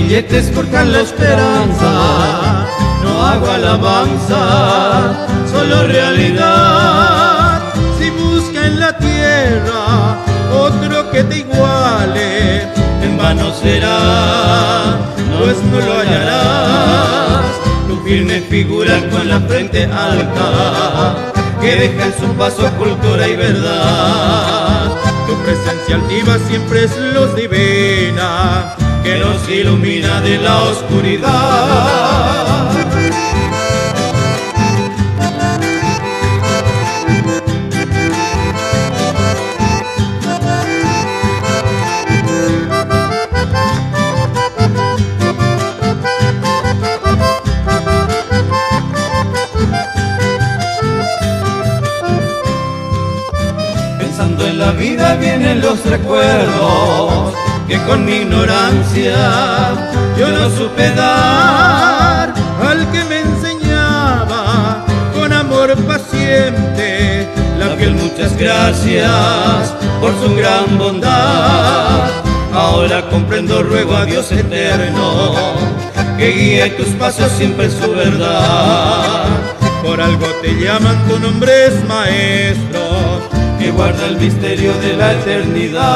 billetes forjan la esperanza. No hago alabanza, solo realidad. Si busca en la tierra otro que te iguale, en vano será, pues no lo hallarás. Tu firme figura con la frente alta, que deja en su paso cultura y verdad. Tu presencia altiva siempre es luz divina, que nos ilumina de la oscuridad. Pensando en la vida vienen los recuerdos que con mi ignorancia yo no supe dar al que me enseñaba con amor paciente la piel. Muchas gracias por su gran bondad. Ahora comprendo, ruego a Dios eterno que guíe tus pasos siempre su verdad. Por algo te llaman, tu nombre es maestro, que guarda el misterio de la eternidad.